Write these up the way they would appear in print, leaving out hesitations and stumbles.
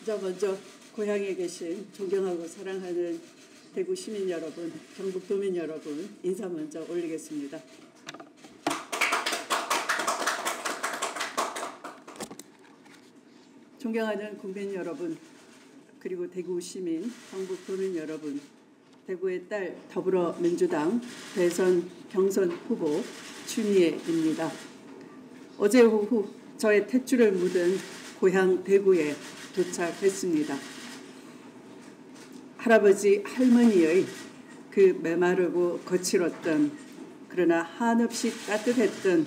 가장 먼저 고향에 계신 존경하고 사랑하는 대구 시민 여러분, 경북 도민 여러분, 인사 먼저 올리겠습니다. 존경하는 국민 여러분, 그리고 대구 시민, 경북 도민 여러분, 대구의 딸 더불어민주당 대선 경선 후보 추미애입니다. 어제 오후 저의 탯줄을 묻은 고향 대구에 도착했습니다. 할아버지 할머니의 그 메마르고 거칠었던 그러나 한없이 따뜻했던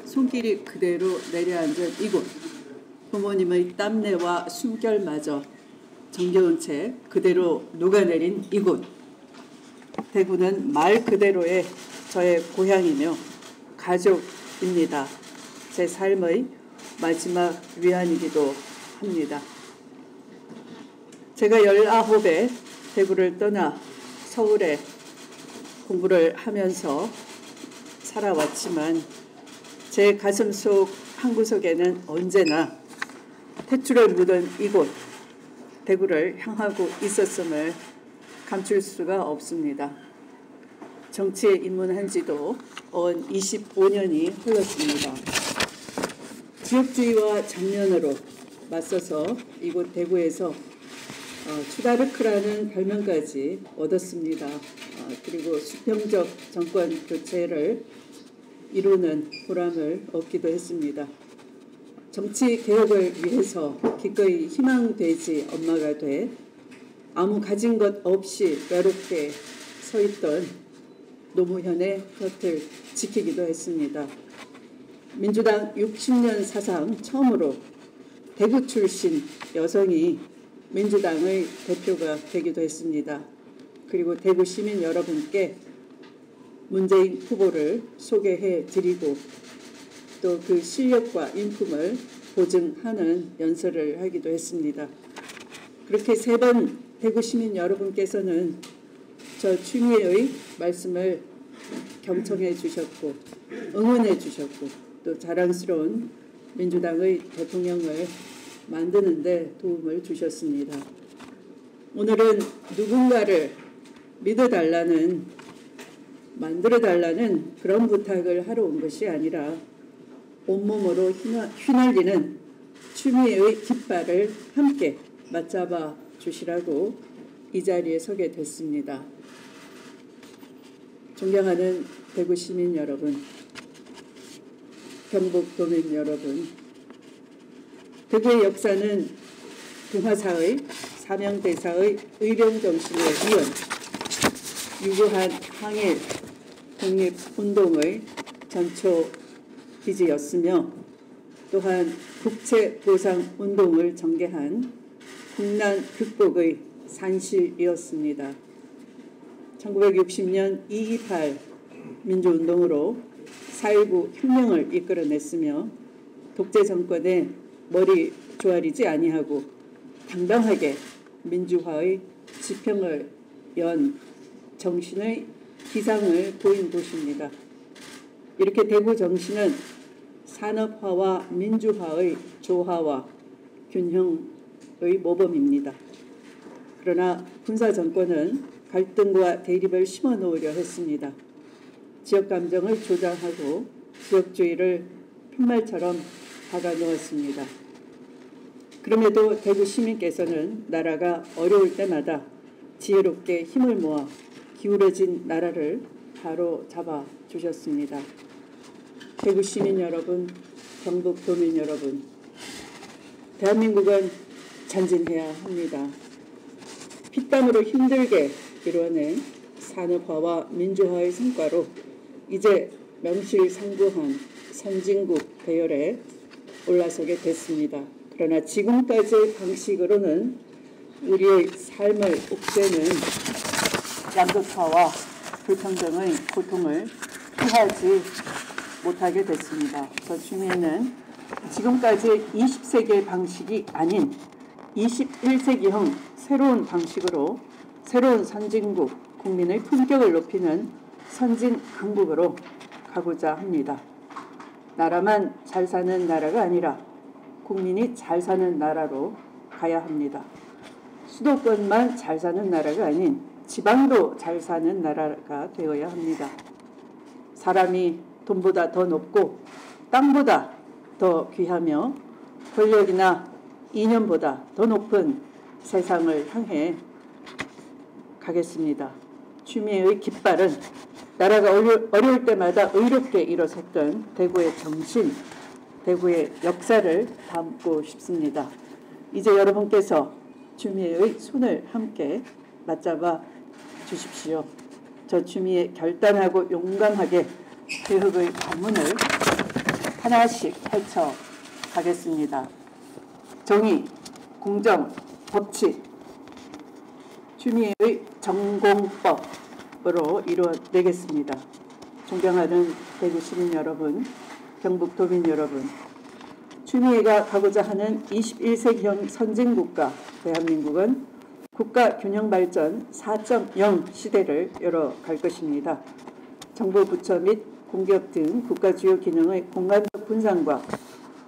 손길이 그대로 내려앉은 이곳, 부모님의 땀내와 숨결마저 정겨운 채 그대로 녹아내린 이곳, 대구는 말 그대로의 저의 고향이며 가족입니다. 제 삶의 마지막 위안이기도 합니다. 제가 19에 대구를 떠나 서울에 공부를 하면서 살아왔지만 제 가슴 속 한구석에는 언제나 탯줄을 묻은 이곳 대구를 향하고 있었음을 감출 수가 없습니다. 정치에 입문한 지도 언 25년이 흘렀습니다. 지역주의와 정면으로 맞서서 이곳 대구에서 추다르크라는 별명까지 얻었습니다. 그리고 수평적 정권 교체를 이루는 보람을 얻기도 했습니다. 정치 개혁을 위해서 기꺼이 희망돼지 엄마가 돼 아무 가진 것 없이 외롭게 서 있던 노무현의 곁을 지키기도 했습니다. 민주당 60년 사상 처음으로 대구 출신 여성이 민주당의 대표가 되기도 했습니다. 그리고 대구 시민 여러분께 문재인 후보를 소개해 드리고 또 그 실력과 인품을 보증하는 연설을 하기도 했습니다. 그렇게 3번 대구 시민 여러분께서는 저 추미애의 말씀을 경청해 주셨고 응원해 주셨고 또 자랑스러운 민주당의 대통령을 만드는 데 도움을 주셨습니다. 오늘은 누군가를 믿어달라는, 만들어달라는 그런 부탁을 하러 온 것이 아니라 온몸으로 휘날리는 추미애의 깃발을 함께 맞잡아 주시라고 이 자리에 서게 됐습니다. 존경하는 대구 시민 여러분, 경북 도민 여러분, 대구의 역사는 동화사의 사명대사의 의병정신을 이은 유구한 항일 독립운동의 전초 기지였으며 또한 국채보상운동을 전개한 국난 극복의 산실이었습니다. 1960년 2.28 민주운동으로 4.19 혁명을 이끌어냈으며 독재 정권에 머리 조아리지 아니하고 당당하게 민주화의 지평을 연 정신의 기상을 보인 곳입니다. 이렇게 대구 정신은 산업화와 민주화의 조화와 균형의 모범입니다. 그러나 군사정권은 갈등과 대립을 심어놓으려 했습니다. 지역감정을 조장하고 지역주의를 푯말처럼 박아놓았습니다. 그럼에도 대구 시민께서는 나라가 어려울 때마다 지혜롭게 힘을 모아 기울어진 나라를 바로 잡아 주셨습니다. 대구 시민 여러분, 경북 도민 여러분, 대한민국은 전진해야 합니다. 피땀으로 힘들게 이뤄낸 산업화와 민주화의 성과로 이제 명실상부한 선진국 대열에 올라서게 됐습니다. 그러나 지금까지의 방식으로는 우리의 삶을 옥죄는 양극화와 불평등의 고통을 피하지 못하게 됐습니다. 저 추미애는 지금까지 20세기의 방식이 아닌 21세기형 새로운 방식으로 새로운 선진국, 국민의 품격을 높이는 선진 강국으로 가고자 합니다. 나라만 잘 사는 나라가 아니라 국민이 잘 사는 나라로 가야 합니다. 수도권만 잘 사는 나라가 아닌 지방도 잘 사는 나라가 되어야 합니다. 사람이 돈보다 더 높고 땅보다 더 귀하며 권력이나 이념보다 더 높은 세상을 향해 가겠습니다. 추미애의 깃발은 나라가 어려울 때마다 의롭게 일어섰던 대구의 정신, 대구의 역사를 담고 싶습니다. 이제 여러분께서 추미애의 손을 함께 맞잡아 주십시오. 저 추미애 결단하고 용감하게 개혁의 관문을 하나씩 펼쳐 가겠습니다. 정의, 공정, 법치, 추미애의 정공법으로 이루어내겠습니다. 존경하는 대구 시민 여러분, 경북 도민 여러분, 추미애가 가고자 하는 21세기형 선진국가 대한민국은 국가 균형 발전 4.0 시대를 열어갈 것입니다. 정부 부처 및 공기업 등 국가 주요 기능의 공간적 분산과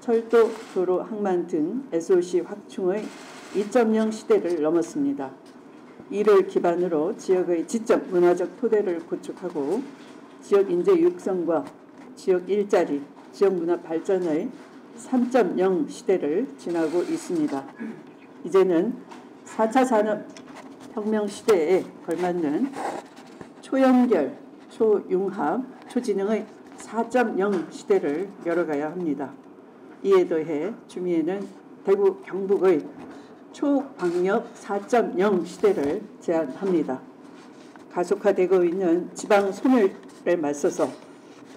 철도, 도로, 항만 등 SOC 확충의 2.0 시대를 넘었습니다. 이를 기반으로 지역의 지적 문화적 토대를 구축하고 지역 인재 육성과 지역 일자리, 지역 문화 발전의 3.0 시대를 지나고 있습니다. 이제는 4차 산업혁명 시대에 걸맞는 초연결, 초융합, 초지능의 4.0 시대를 열어가야 합니다. 이에 더해 추미애는 대구 경북의 초광역 4.0 시대를 제안합니다. 가속화되고 있는 지방 소멸에 맞서서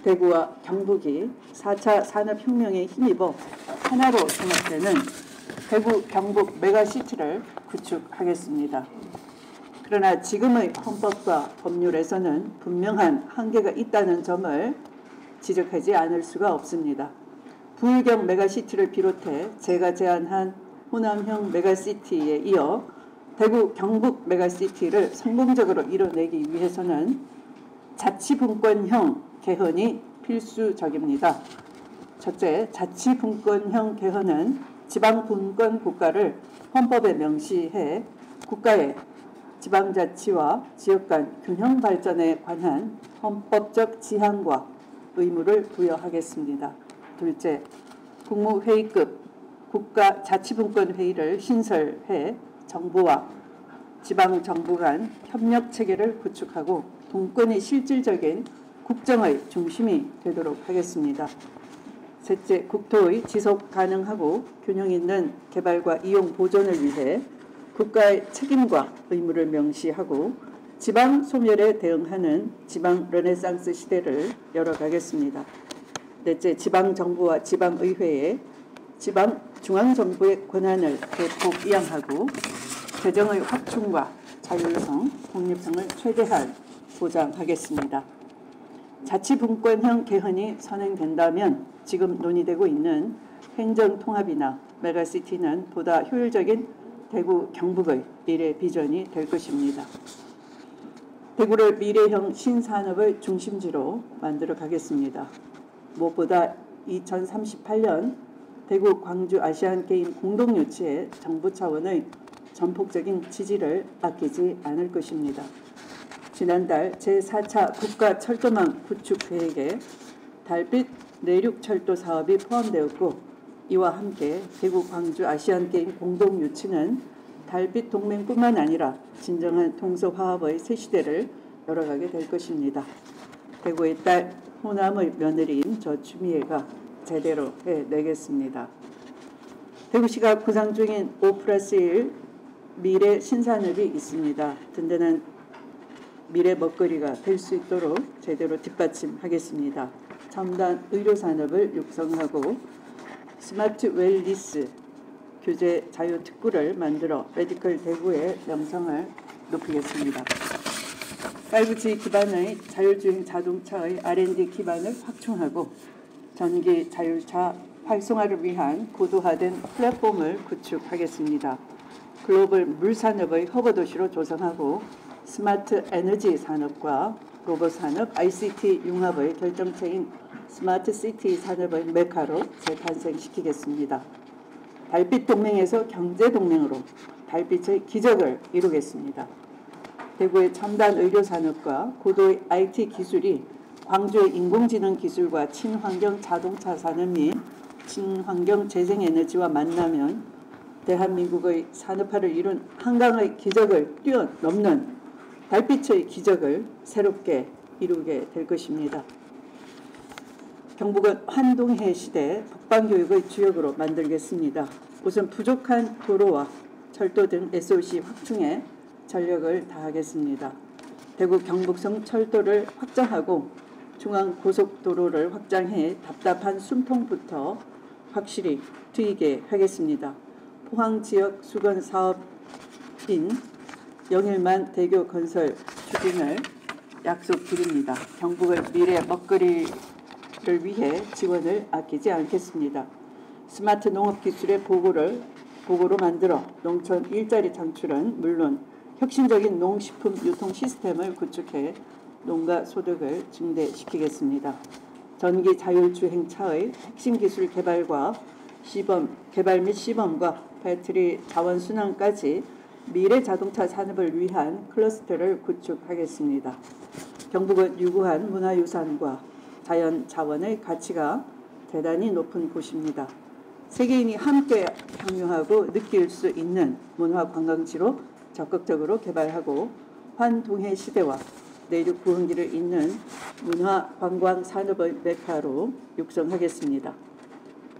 대구와 경북이 4차 산업혁명에 힘입어 하나로 통합되는 대구 경북 메가시티를 구축하겠습니다. 그러나 지금의 헌법과 법률에서는 분명한 한계가 있다는 점을 지적하지 않을 수가 없습니다. 부울경 메가시티를 비롯해 제가 제안한 호남형 메가시티에 이어 대구 경북 메가시티를 성공적으로 이뤄내기 위해서는 자치분권형 개헌이 필수적입니다. 첫째, 자치분권형 개헌은 지방분권 국가를 헌법에 명시해 국가의 지방자치와 지역 간 균형 발전에 관한 헌법적 지향과 의무를 부여하겠습니다. 둘째, 국무회의급 국가자치분권회의를 신설해 정부와 지방정부 간 협력체계를 구축하고 분권이 실질적인 국정의 중심이 되도록 하겠습니다. 셋째, 국토의 지속 가능하고 균형 있는 개발과 이용 보존을 위해 국가의 책임과 의무를 명시하고 지방 소멸에 대응하는 지방 르네상스 시대를 열어가겠습니다. 넷째, 지방정부와 지방의회에 지방 중앙정부의 권한을 대폭 이양하고 재정의 확충과 자율성, 독립성을 최대한 보장하겠습니다. 자치분권형 개헌이 선행된다면 지금 논의되고 있는 행정통합이나 메가시티는 보다 효율적인 대구 경북의 미래 비전이 될 것입니다. 대구를 미래형 신산업의 중심지로 만들어 가겠습니다. 무엇보다 2038년 대구 광주 아시안게임 공동유치에 정부 차원의 전폭적인 지지를 아끼지 않을 것입니다. 지난달 제4차 국가철도망 구축 계획에 달빛 내륙철도 사업이 포함되었고 이와 함께 대구 광주 아시안게임 공동유치는 달빛 동맹뿐만 아니라 진정한 동서화합의 새 시대를 열어가게 될 것입니다. 대구의 딸 호남의 며느리인 저 추미애가 제대로 해내겠습니다. 대구시가 구상 중인 5+1 미래 신산업이 있습니다. 든든한 미래 먹거리가 될 수 있도록 제대로 뒷받침하겠습니다. 첨단 의료산업을 육성하고 스마트 웰니스 교제 자유특구를 만들어 메디컬 대구의 명성을 높이겠습니다. 5G 기반의 자율주행 자동차의 R&D 기반을 확충하고 전기 자율차 활성화를 위한 고도화된 플랫폼을 구축하겠습니다. 글로벌 물산업의 허브도시로 조성하고 스마트 에너지 산업과 로봇 산업, ICT 융합의 결정체인 스마트 시티 산업의 메카로 재탄생시키겠습니다. 달빛 동맹에서 경제 동맹으로 달빛의 기적을 이루겠습니다. 대구의 첨단 의료 산업과 고도의 IT 기술이 광주의 인공지능 기술과 친환경 자동차 산업 및 친환경 재생에너지와 만나면 대한민국의 산업화를 이룬 한강의 기적을 뛰어넘는 달빛의 기적을 새롭게 이루게 될 것입니다. 경북은 환동해 시대 북방교육의 주역으로 만들겠습니다. 우선 부족한 도로와 철도 등 SOC 확충에 전력을 다하겠습니다. 대구 경북성 철도를 확장하고 중앙고속도로를 확장해 답답한 숨통부터 확실히 트이게 하겠습니다. 포항지역 수건사업인 영일만 대교 건설 추진을 약속드립니다. 경북의 미래 먹거리를 위해 지원을 아끼지 않겠습니다. 스마트 농업기술의 보고로 만들어 농촌 일자리 창출은 물론 혁신적인 농식품 유통 시스템을 구축해 농가 소득을 증대시키겠습니다. 전기 자율주행차의 핵심 기술 개발 및 시범과 배터리 자원순환까지 미래 자동차 산업을 위한 클러스터를 구축하겠습니다. 경북은 유구한 문화유산과 자연 자원의 가치가 대단히 높은 곳입니다. 세계인이 함께 향유하고 느낄 수 있는 문화관광지로 적극적으로 개발하고 환동해 시대와 내륙 부흥기를 잇는 문화관광 산업의 메카로 육성하겠습니다.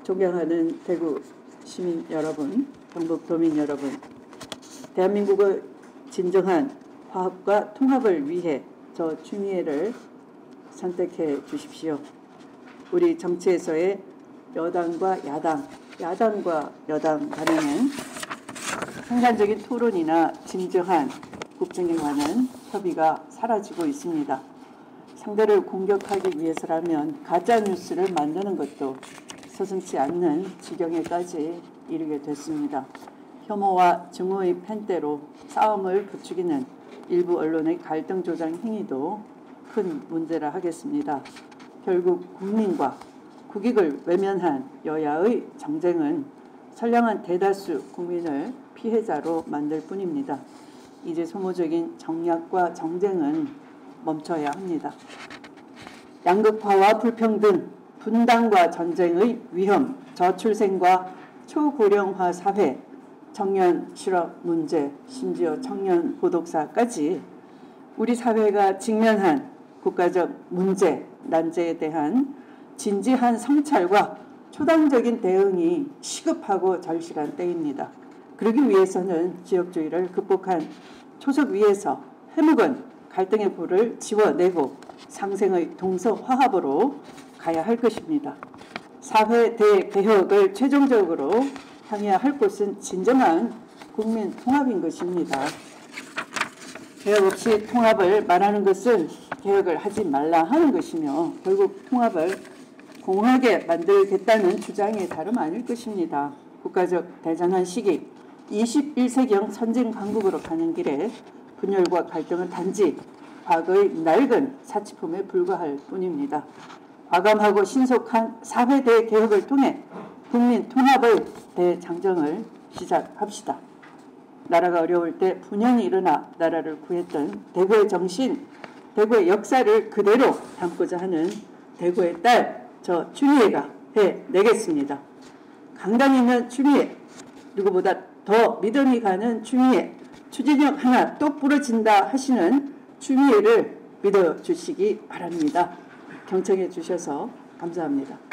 존경하는 대구 시민 여러분, 경북 도민 여러분, 대한민국의 진정한 화합과 통합을 위해 저 추미애를 선택해 주십시오. 우리 정치에서의 여당과 여당 간에는 생산적인 토론이나 진정한 국정에 관한 협의가 사라지고 있습니다. 상대를 공격하기 위해서라면 가짜뉴스를 만드는 것도 서슴지 않는 지경에까지 이르게 됐습니다. 혐오와 증오의 펜대로 싸움을 부추기는 일부 언론의 갈등 조장 행위도 큰 문제라 하겠습니다. 결국 국민과 국익을 외면한 여야의 정쟁은 선량한 대다수 국민을 피해자로 만들 뿐입니다. 이제 소모적인 정략과 정쟁은 멈춰야 합니다. 양극화와 불평등, 분단과 전쟁의 위험, 저출생과 초고령화 사회, 청년 실업 문제, 심지어 청년 고독사까지 우리 사회가 직면한 국가적 문제, 난제에 대한 진지한 성찰과 초당적인 대응이 시급하고 절실한 때입니다. 그러기 위해서는 지역주의를 극복한 초석 위에서 해묵은 갈등의 불을 지워내고 상생의 동서화합으로 가야 할 것입니다. 사회 대개혁을 최종적으로 향해야 할 곳은 진정한 국민 통합인 것입니다. 개혁 없이 통합을 말하는 것은 개혁을 하지 말라 하는 것이며 결국 통합을 공하게 만들겠다는 주장이 다름 아닐 것입니다. 국가적 대전환 시기 21세기형 선진 강국으로 가는 길에 분열과 갈등은 단지 과거의 낡은 사치품에 불과할 뿐입니다. 과감하고 신속한 사회 대개혁을 통해 국민 통합의 대장정을 시작합시다. 나라가 어려울 때 분연히 일어나 나라를 구했던 대구의 정신, 대구의 역사를 그대로 담고자 하는 대구의 딸, 저 추미애가 해내겠습니다. 강단 있는 추미애, 누구보다 더 믿음이 가는 추미애, 추진력 하나 똑 부러진다 하시는 추미애를 믿어주시기 바랍니다. 경청해 주셔서 감사합니다.